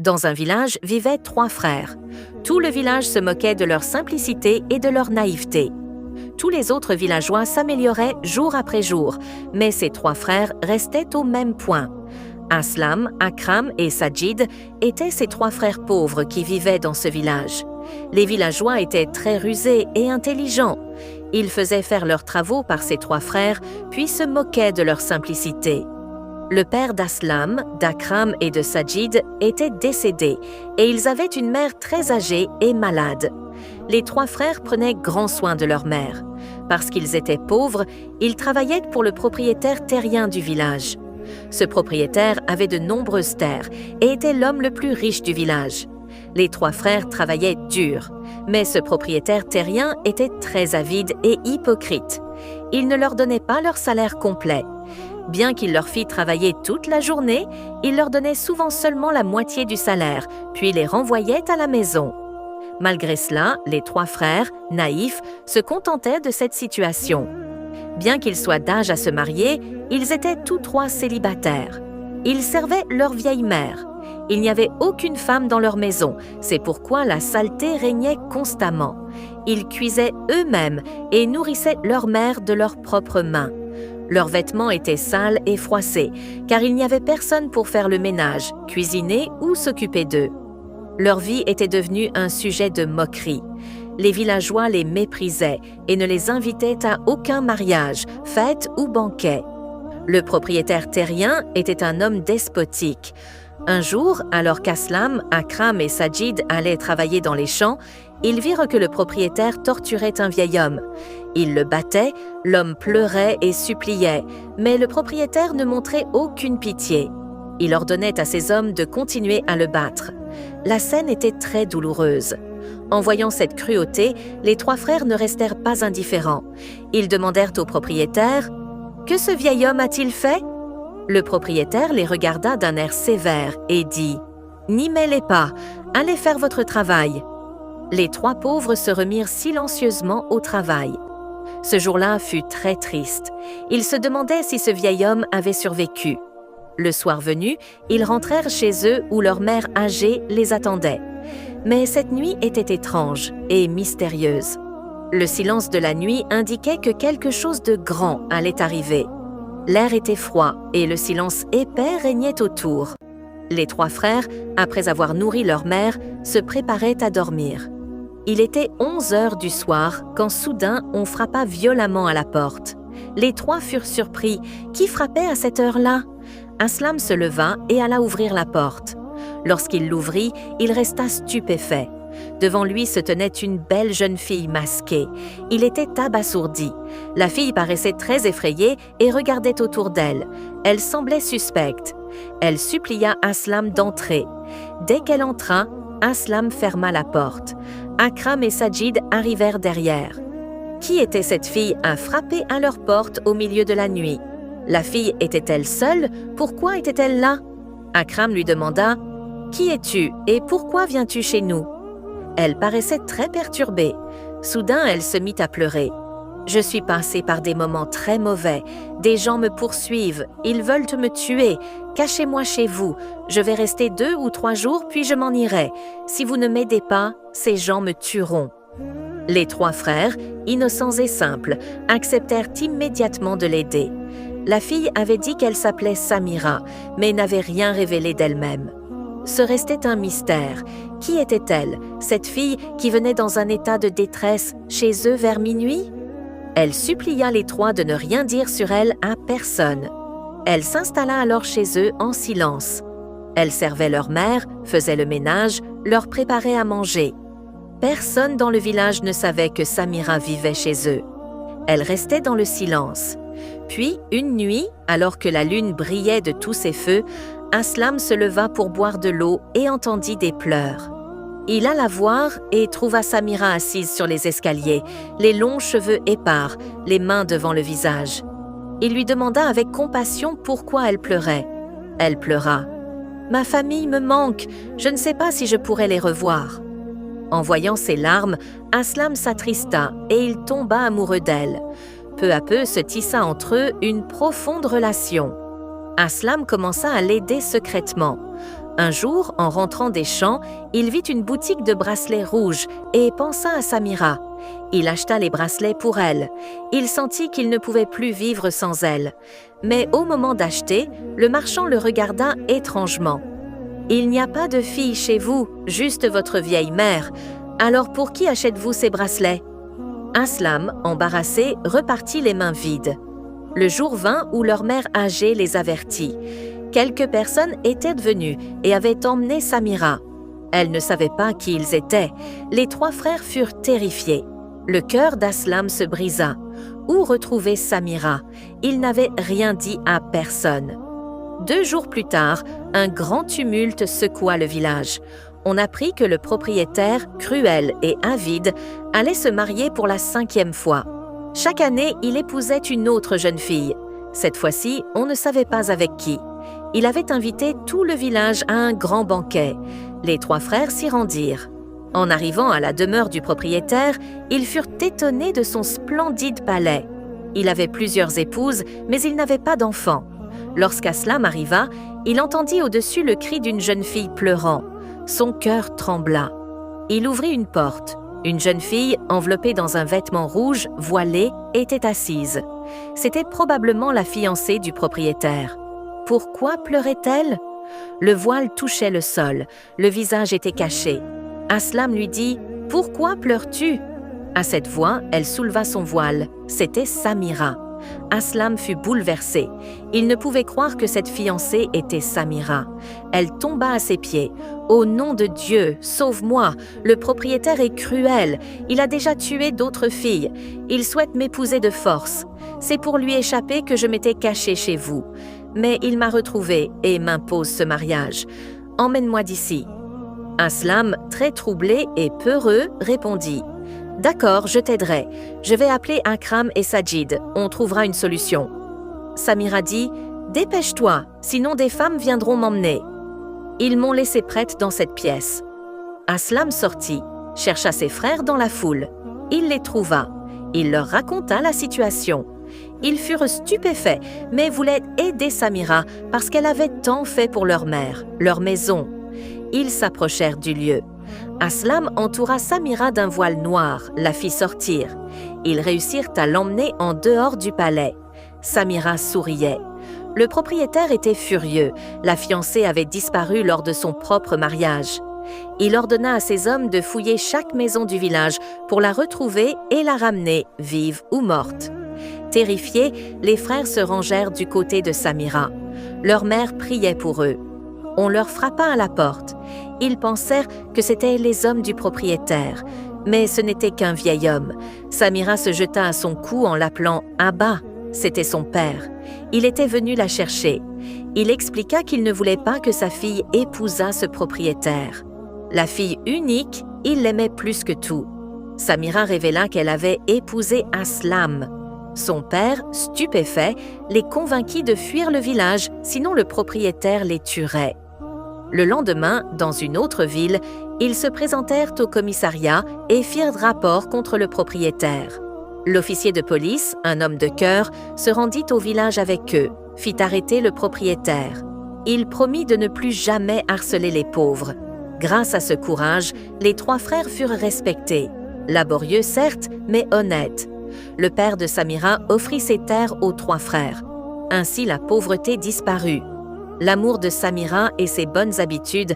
Dans un village vivaient 3 frères. Tout le village se moquait de leur simplicité et de leur naïveté. Tous les autres villageois s'amélioraient jour après jour, mais ces 3 frères restaient au même point. Aslam, Akram et Sajid étaient ces 3 frères pauvres qui vivaient dans ce village. Les villageois étaient très rusés et intelligents. Ils faisaient faire leurs travaux par ces 3 frères, puis se moquaient de leur simplicité. Le père d'Aslam, d'Akram et de Sajid était décédé et ils avaient une mère très âgée et malade. Les 3 frères prenaient grand soin de leur mère. Parce qu'ils étaient pauvres, ils travaillaient pour le propriétaire terrien du village. Ce propriétaire avait de nombreuses terres et était l'homme le plus riche du village. Les 3 frères travaillaient dur, mais ce propriétaire terrien était très avide et hypocrite. Il ne leur donnait pas leur salaire complet. Bien qu'il leur fît travailler toute la journée, il leur donnait souvent seulement la moitié du salaire, puis les renvoyait à la maison. Malgré cela, les 3 frères, naïfs, se contentaient de cette situation. Bien qu'ils soient d'âge à se marier, ils étaient tous 3 célibataires. Ils servaient leur vieille mère. Il n'y avait aucune femme dans leur maison, c'est pourquoi la saleté régnait constamment. Ils cuisaient eux-mêmes et nourrissaient leur mère de leurs propres mains. Leurs vêtements étaient sales et froissés, car il n'y avait personne pour faire le ménage, cuisiner ou s'occuper d'eux. Leur vie était devenue un sujet de moquerie. Les villageois les méprisaient et ne les invitaient à aucun mariage, fête ou banquet. Le propriétaire terrien était un homme despotique. Un jour, alors qu'Aslam, Akram et Sajid allaient travailler dans les champs, ils virent que le propriétaire torturait un vieil homme. Il le battait, l'homme pleurait et suppliait, mais le propriétaire ne montrait aucune pitié. Il ordonnait à ses hommes de continuer à le battre. La scène était très douloureuse. En voyant cette cruauté, les 3 frères ne restèrent pas indifférents. Ils demandèrent au propriétaire « Que ce vieil homme a-t-il fait ?» Le propriétaire les regarda d'un air sévère et dit « N'y mêlez pas, allez faire votre travail. » Les 3 pauvres se remirent silencieusement au travail. Ce jour-là fut très triste. Ils se demandaient si ce vieil homme avait survécu. Le soir venu, ils rentrèrent chez eux où leur mère âgée les attendait. Mais cette nuit était étrange et mystérieuse. Le silence de la nuit indiquait que quelque chose de grand allait arriver. L'air était froid et le silence épais régnait autour. Les 3 frères, après avoir nourri leur mère, se préparaient à dormir. Il était 11 heures du soir quand soudain on frappa violemment à la porte. Les 3 furent surpris. Qui frappait à cette heure-là? Aslam se leva et alla ouvrir la porte. Lorsqu'il l'ouvrit, il resta stupéfait. Devant lui se tenait une belle jeune fille masquée. Il était abasourdi. La fille paraissait très effrayée et regardait autour d'elle. Elle semblait suspecte. Elle supplia Aslam d'entrer. Dès qu'elle entra, Aslam ferma la porte. Akram et Sajid arrivèrent derrière. Qui était cette fille à frapper à leur porte au milieu de la nuit? La fille était-elle seule? Pourquoi était-elle là? Akram lui demanda « Qui es-tu et pourquoi viens-tu chez nous ?» Elle paraissait très perturbée. Soudain, elle se mit à pleurer. « Je suis passée par des moments très mauvais. Des gens me poursuivent. Ils veulent me tuer. Cachez-moi chez vous. Je vais rester 2 ou 3 jours, puis je m'en irai. Si vous ne m'aidez pas, ces gens me tueront. » Les 3 frères, innocents et simples, acceptèrent immédiatement de l'aider. La fille avait dit qu'elle s'appelait Samira, mais n'avait rien révélé d'elle-même. Ce restait un mystère. Qui était-elle, cette fille qui venait dans un état de détresse chez eux vers minuit? Elle supplia les 3 de ne rien dire sur elle à personne. Elle s'installa alors chez eux en silence. Elle servait leur mère, faisait le ménage, leur préparait à manger. Personne dans le village ne savait que Samira vivait chez eux. Elle restait dans le silence. Puis, une nuit, alors que la lune brillait de tous ses feux, Aslam se leva pour boire de l'eau et entendit des pleurs. Il alla voir et trouva Samira assise sur les escaliers, les longs cheveux épars, les mains devant le visage. Il lui demanda avec compassion pourquoi elle pleurait. Elle pleura. « Ma famille me manque, je ne sais pas si je pourrai les revoir. » En voyant ses larmes, Aslam s'attrista et il tomba amoureux d'elle. Peu à peu se tissa entre eux une profonde relation. Aslam commença à l'aider secrètement. Un jour, en rentrant des champs, il vit une boutique de bracelets rouges et pensa à Samira. Il acheta les bracelets pour elle. Il sentit qu'il ne pouvait plus vivre sans elle. Mais au moment d'acheter, le marchand le regarda étrangement. « Il n'y a pas de fille chez vous, juste votre vieille mère. Alors pour qui achètes-vous ces bracelets ?» Aslam, embarrassé, repartit les mains vides. Le jour vint où leur mère âgée les avertit. Quelques personnes étaient venues et avaient emmené Samira. Elle ne savait pas qui ils étaient. Les 3 frères furent terrifiés. Le cœur d'Aslam se brisa. Où retrouver Samira? Il n'avait rien dit à personne. 2 jours plus tard, un grand tumulte secoua le village. On apprit que le propriétaire, cruel et avide, allait se marier pour la 5e fois. Chaque année, il épousait une autre jeune fille. Cette fois-ci, on ne savait pas avec qui. Il avait invité tout le village à un grand banquet. Les 3 frères s'y rendirent. En arrivant à la demeure du propriétaire, ils furent étonnés de son splendide palais. Il avait plusieurs épouses, mais il n'avait pas d'enfants. Lorsqu'Aslam arriva, il entendit au-dessus le cri d'une jeune fille pleurant. Son cœur trembla. Il ouvrit une porte. Une jeune fille, enveloppée dans un vêtement rouge, voilée, était assise. C'était probablement la fiancée du propriétaire. Pourquoi pleurait-elle? Le voile touchait le sol, le visage était caché. Aslam lui dit « Pourquoi pleures-tu » À cette voix, elle souleva son voile. C'était Samira. Aslam fut bouleversé. Il ne pouvait croire que cette fiancée était Samira. Elle tomba à ses pieds. « Au nom de Dieu, sauve-moi! Le propriétaire est cruel. Il a déjà tué d'autres filles. Il souhaite m'épouser de force. C'est pour lui échapper que je m'étais cachée chez vous. Mais il m'a retrouvée et m'impose ce mariage. Emmène-moi d'ici. » Aslam, très troublé et peureux, répondit « D'accord, je t'aiderai. Je vais appeler Akram et Sajid. On trouvera une solution. » Samira dit « Dépêche-toi, sinon des femmes viendront m'emmener. » Ils m'ont laissé prête dans cette pièce. Aslam sortit, chercha ses frères dans la foule. Il les trouva. Il leur raconta la situation. Ils furent stupéfaits, mais voulaient aider Samira parce qu'elle avait tant fait pour leur mère, leur maison. Ils s'approchèrent du lieu. Aslam entoura Samira d'un voile noir, la fit sortir. Ils réussirent à l'emmener en dehors du palais. Samira souriait. Le propriétaire était furieux. La fiancée avait disparu lors de son propre mariage. Il ordonna à ses hommes de fouiller chaque maison du village pour la retrouver et la ramener, vive ou morte. Terrifiés, les frères se rangèrent du côté de Samira. Leur mère priait pour eux. On leur frappa à la porte. Ils pensèrent que c'étaient les hommes du propriétaire, mais ce n'était qu'un vieil homme. Samira se jeta à son cou en l'appelant Abba. C'était son père. Il était venu la chercher. Il expliqua qu'il ne voulait pas que sa fille épousât ce propriétaire. La fille unique, il l'aimait plus que tout. Samira révéla qu'elle avait épousé Aslam. Son père, stupéfait, les convainquit de fuir le village, sinon le propriétaire les tuerait. Le lendemain, dans une autre ville, ils se présentèrent au commissariat et firent rapport contre le propriétaire. L'officier de police, un homme de cœur, se rendit au village avec eux, fit arrêter le propriétaire. Il promit de ne plus jamais harceler les pauvres. Grâce à ce courage, les 3 frères furent respectés. Laborieux certes, mais honnêtes. Le père de Samira offrit ses terres aux 3 frères. Ainsi la pauvreté disparut. L'amour de Samira et ses bonnes habitudes